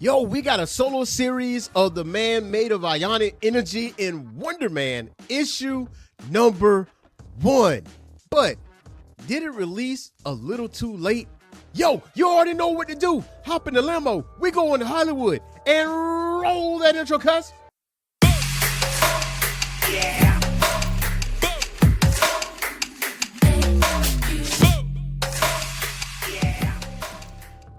Yo, we got a solo series of The Man Made of Ionic Energy in Wonder Man, issue number 1. But did it release a little too late? Yo, you already know what to do. Hop in the limo. We going to Hollywood and roll that intro, cuss. Yeah.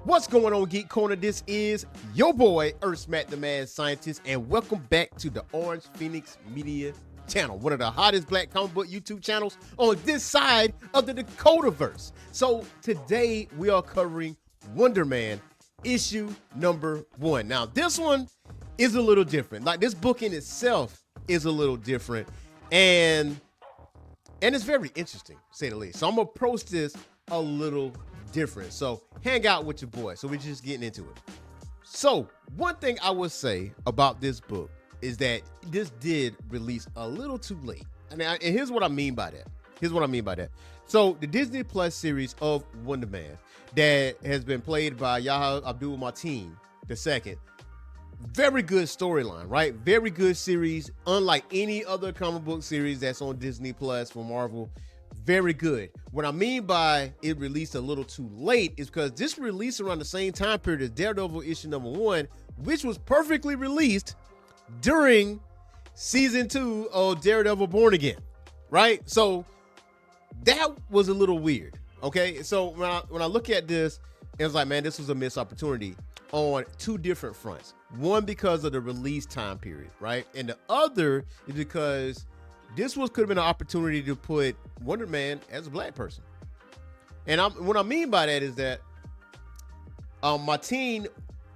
What's going on, Geek Corner? This is your boy, Earthsmack the Mad Scientist, and welcome back to the Orange Phoenix Media Channel, one of the hottest black comic book YouTube channels on this side of the Dakotaverse. So today we are covering Wonder Man, issue number 1. Now, this one is a little different. Like, this book in itself is a little different, and it's very interesting, to say the least. So I'm gonna approach this a little different. So hang out with your boy. So we're just getting into it. So one thing I would say about this book is that this did release a little too late. And here's what I mean by that. So the Disney Plus series of Wonder Man that has been played by Yahya Abdul-Mateen II. Very good storyline, right? Very good series. Unlike any other comic book series that's on Disney Plus for Marvel. Very good. What I mean by it released a little too late is because this released around the same time period as Daredevil issue number 1, which was perfectly released during season 2 of Daredevil Born Again, right? So that was a little weird, okay? So when I look at this, it's like, man, this was a missed opportunity on two different fronts. One, because of the release time period, right? And the other is because this could have been an opportunity to put Wonder Man as a black person. And what I mean by that is that Mateen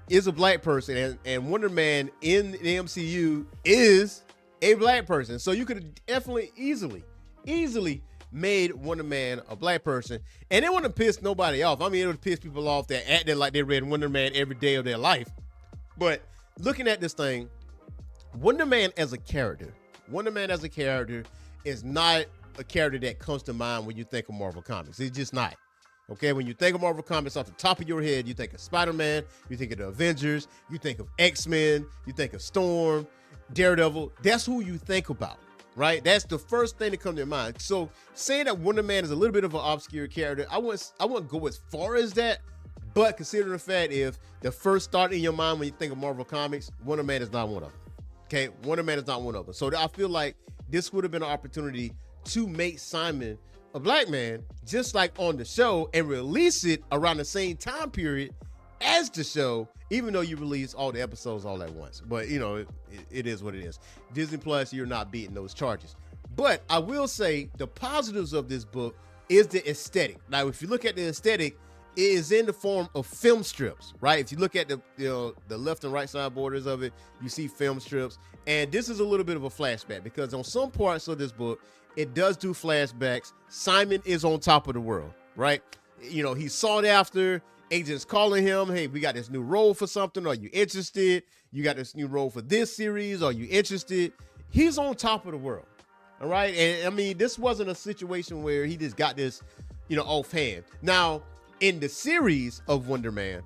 is a black person, and Wonder Man in the MCU is a black person. So you could have definitely easily made Wonder Man a black person. And it wouldn't have pissed nobody off. I mean, it would piss people off that acted like they read Wonder Man every day of their life. But looking at this thing, Wonder Man as a character is not a character that comes to mind when you think of Marvel Comics. It's just not. Okay, when you think of Marvel Comics, off the top of your head, you think of Spider-Man, you think of the Avengers, you think of X-Men, you think of Storm, Daredevil. That's who you think about, right? That's the first thing that comes to your mind. So saying that Wonder Man is a little bit of an obscure character, I wouldn't go as far as that, but considering the fact if the first thought in your mind when you think of Marvel Comics, Wonder Man is not one of them. Okay, Wonder Man is not one of them. So I feel like this would have been an opportunity to make Simon a black man, just like on the show, and release it around the same time period as the show, even though you release all the episodes all at once. But, you know, it is what it is. Disney Plus, you're not beating those charges. But I will say the positives of this book is the aesthetic. Now, if you look at the aesthetic, it is in the form of film strips, right? If you look at the left and right side borders of it, you see film strips. And this is a little bit of a flashback because on some parts of this book, it does do flashbacks. Simon is on top of the world, right? You know, he's sought after. Agents calling him, hey, we got this new role for something. Are you interested? You got this new role for this series. Are you interested? He's on top of the world, all right? And I mean, this wasn't a situation where he just got this, offhand. Now, in the series of Wonder Man,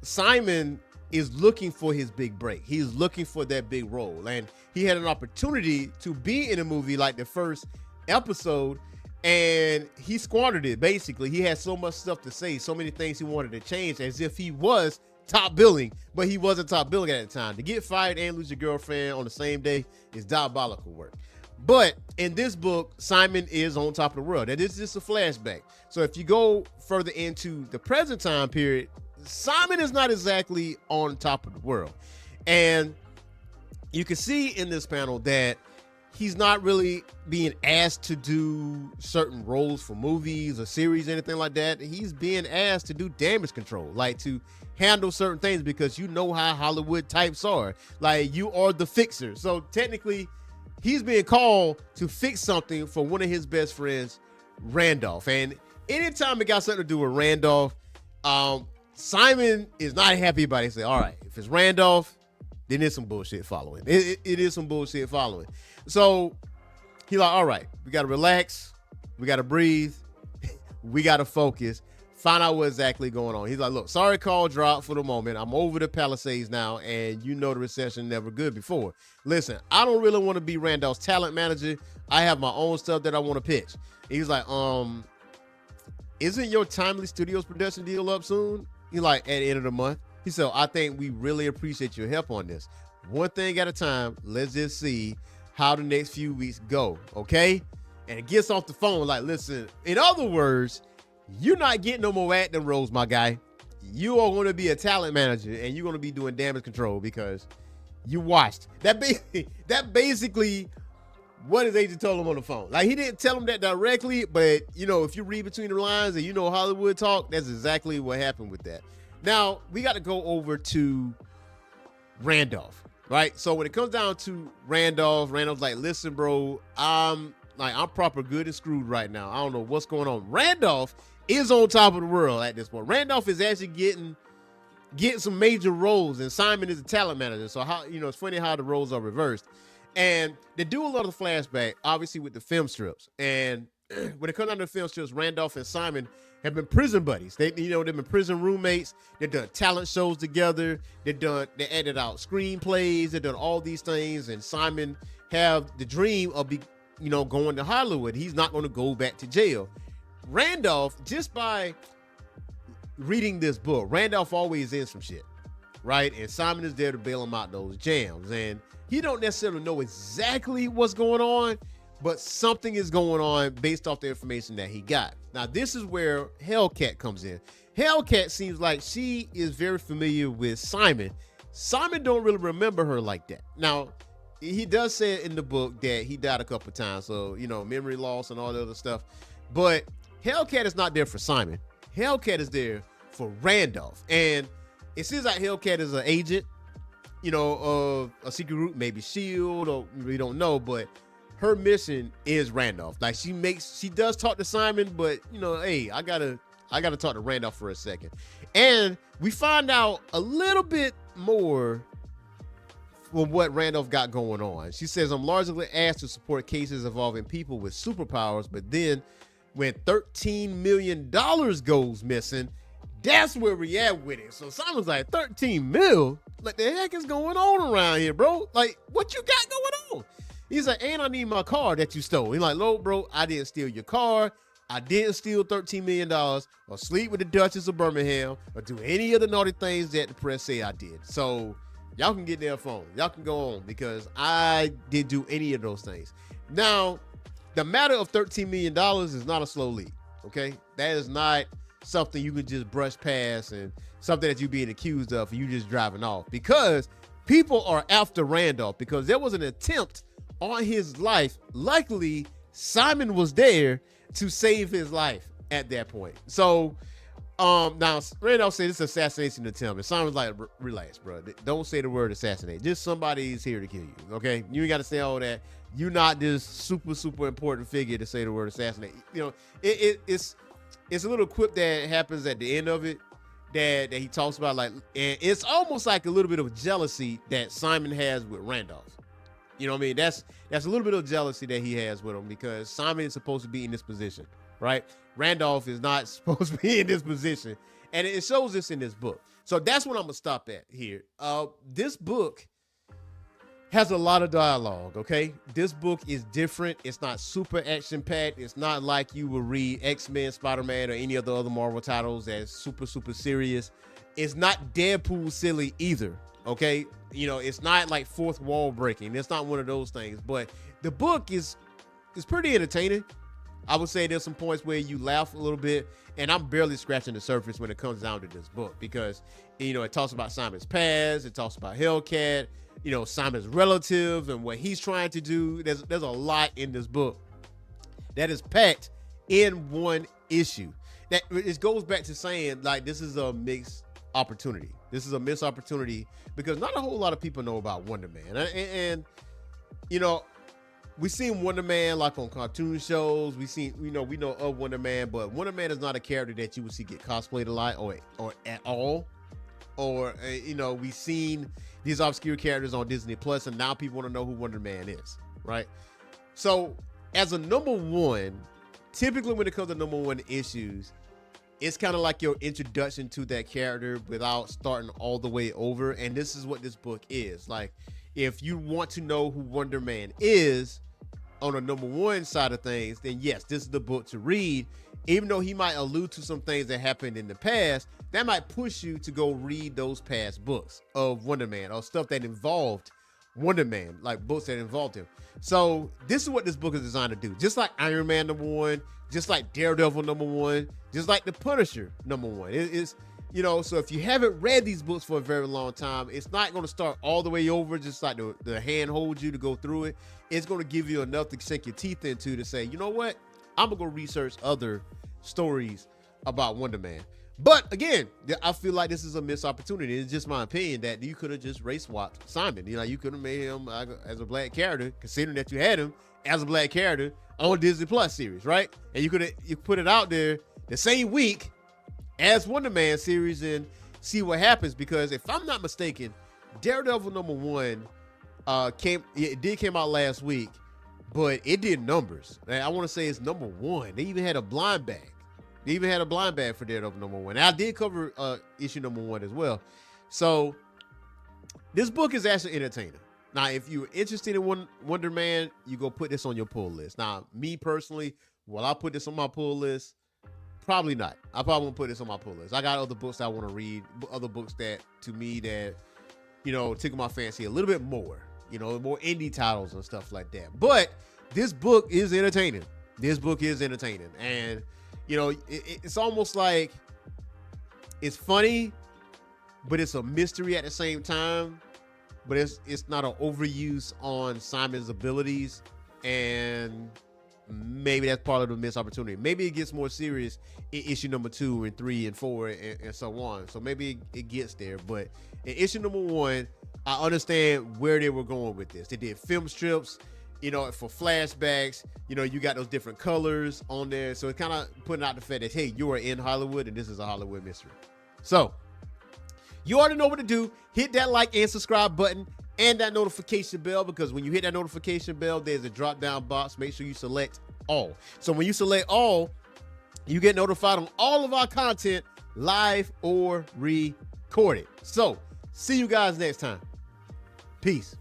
Simon is looking for his big break. He's looking for that big role. And he had an opportunity to be in a movie like the first episode, and he squandered it, basically. He had so much stuff to say, so many things he wanted to change, as if he was top billing, but he wasn't top billing at the time. To get fired and lose your girlfriend on the same day is diabolical work. But in this book, Simon is on top of the world. That is just a flashback. So if you go further into the present time period, Simon is not exactly on top of the world. And you can see in this panel that he's not really being asked to do certain roles for movies or series, anything like that. He's being asked to do damage control, like to handle certain things, because you know how Hollywood types are. Like, you are the fixer. So technically, he's being called to fix something for one of his best friends, Randolph. And anytime it got something to do with Randolph, Simon is not happy about it. He said, all right, if it's Randolph, then there's some bullshit following. It is some bullshit following. So he's like, all right, we got to relax. We got to breathe. We got to focus. find out what exactly going on. He's like, look, sorry call dropped for the moment. I'm over the Palisades now, and you know the recession never good before. Listen, I don't really want to be Randolph's talent manager. I have my own stuff that I want to pitch. He's like, isn't your Timely Studios production deal up soon? He's like, at the end of the month. He said, I think we really appreciate your help on this. One thing at a time. Let's just see how the next few weeks go, okay? And it gets off the phone like, listen, in other words, you're not getting no more acting roles, my guy. You are going to be a talent manager, and you're going to be doing damage control because you watched. That basically what his agent told him on the phone. Like, he didn't tell him that directly, but, you know, if you read between the lines and you know Hollywood talk, that's exactly what happened with that. Now, we got to go over to Randolph, right? So when it comes down to Randolph's like, listen, bro, I'm proper good and screwed right now. I don't know what's going on. Randolph is on top of the world at this point. Randolph is actually getting some major roles, and Simon is a talent manager. So how, you know, it's funny how the roles are reversed. And they do a lot of the flashback, obviously, with the film strips. And when it comes down to the film strips, Randolph and Simon have been prison buddies. They've been prison roommates. They've done talent shows together. They edited out screenplays. They've done all these things. And Simon have the dream of going to Hollywood. He's not going to go back to jail. Randolph, just by reading this book, Randolph always in some shit, right? And Simon is there to bail him out those jams. And he don't necessarily know exactly what's going on, but something is going on based off the information that he got. Now, this is where Hellcat comes in. Hellcat seems like she is very familiar with Simon. Simon don't really remember her like that. Now, he does say in the book that he died a couple of times, so, you know, memory loss and all the other stuff. But Hellcat is not there for Simon. Hellcat is there for Randolph. And it seems like Hellcat is an agent, you know, of a secret group, maybe SHIELD, or we don't know, but her mission is Randolph. Like, she does talk to Simon, but, you know, hey, I gotta talk to Randolph for a second. And we find out a little bit more from what Randolph got going on. She says, I'm largely asked to support cases involving people with superpowers, but then when $13 million goes missing, that's where we at with it. So Simon's like, 13 mil? Like, the heck is going on around here, bro? Like, what you got going on? He's like, and I need my car that you stole. He's like, look, bro, I didn't steal your car. I didn't steal $13 million or sleep with the Duchess of Birmingham or do any of the naughty things that the press say I did. So y'all can get their phone. Y'all can go on because I didn't do any of those things. Now, the matter of $13 million is not a slow lead, okay? That is not something you can just brush past and something that you're being accused of and you just driving off, because people are after Randolph because there was an attempt on his life. Luckily, Simon was there to save his life at that point. So now Randolph said it's an assassination attempt, and Simon's like, relax, bro. Don't say the word assassinate. Just somebody's here to kill you, okay? You ain't got to say all that. You're not this super important figure to say the word assassinate. You know, it's a little quip that happens at the end of it that he talks about, like, and it's almost like a little bit of jealousy that Simon has with Randolph. You know what I mean? That's a little bit of jealousy that he has with him because Simon is supposed to be in this position, right? Randolph is not supposed to be in this position. And it shows this in this book. So that's what I'm going to stop at here. This book has a lot of dialogue, okay? This book is different. It's not super action-packed. It's not like you will read X-Men, Spider-Man, or any of the other Marvel titles that's super serious. It's not Deadpool silly either, okay? You know, it's not like fourth wall breaking. It's not one of those things. But the book is pretty entertaining. I would say there's some points where you laugh a little bit, and I'm barely scratching the surface when it comes down to this book because, you know, it talks about Simon's past. It talks about Hellcat, you know, Simon's relative and what he's trying to do. There's a lot in this book that is packed in one issue. That it goes back to saying, like, this is a mixed opportunity. This is a missed opportunity because not a whole lot of people know about Wonder Man. And you know, we've seen Wonder Man like on cartoon shows. We know of Wonder Man, but Wonder Man is not a character that you would see get cosplayed a lot or at all. Or, you know, we've seen these obscure characters on Disney Plus, and now people want to know who Wonder Man is, right? So as a number one, typically when it comes to number one issues, it's kind of like your introduction to that character without starting all the way over. And this is what this book is. Like, if you want to know who Wonder Man is on the number one side of things, then yes, this is the book to read. Even though he might allude to some things that happened in the past, that might push you to go read those past books of Wonder Man or stuff that involved Wonder Man, like books that involved him. So this is what this book is designed to do. Just like Iron Man #1, just like Daredevil #1, just like The Punisher #1. It is, you know, so if you haven't read these books for a very long time, it's not going to start all the way over, just like the hand holds you to go through it. It's going to give you enough to sink your teeth into to say, you know what? I'm going to go research other stories about Wonder Man. But again, I feel like this is a missed opportunity. It's just my opinion that you could have just race swapped Simon. You know, you could have made him as a black character, considering that you had him as a black character on Disney Plus series, right? And you put it out there the same week as Wonder Man series and see what happens. Because if I'm not mistaken, Daredevil #1 came out last week, but it did numbers. I want to say it's #1. They even had a blind bag. They even had a blind bag for Daredevil #1. And I did cover issue #1 as well. So this book is actually entertaining. Now, if you're interested in Wonder Man, you go put this on your pull list. Now, me personally, will I put this on my pull list? Probably not. I probably won't put this on my pull list. I got other books I want to read, other books that, to me, that, you know, tickle my fancy a little bit more. You know, more indie titles and stuff like that. But this book is entertaining. This book is entertaining. And, you know, it's almost like it's funny, but it's a mystery at the same time. But it's not an overuse on Simon's abilities. And maybe that's part of the missed opportunity. Maybe it gets more serious in issue #2 and 3 and 4 and so on. So maybe it gets there. But in issue #1, I understand where they were going with this. They did film strips, you know, for flashbacks. You know, you got those different colors on there. So it's kind of putting out the fact that, hey, you are in Hollywood and this is a Hollywood mystery. So you already know what to do. Hit that like and subscribe button and that notification bell, because when you hit that notification bell, there's a drop down box. Make sure you select all. So when you select all, you get notified on all of our content, live or recorded. So see you guys next time. Peace.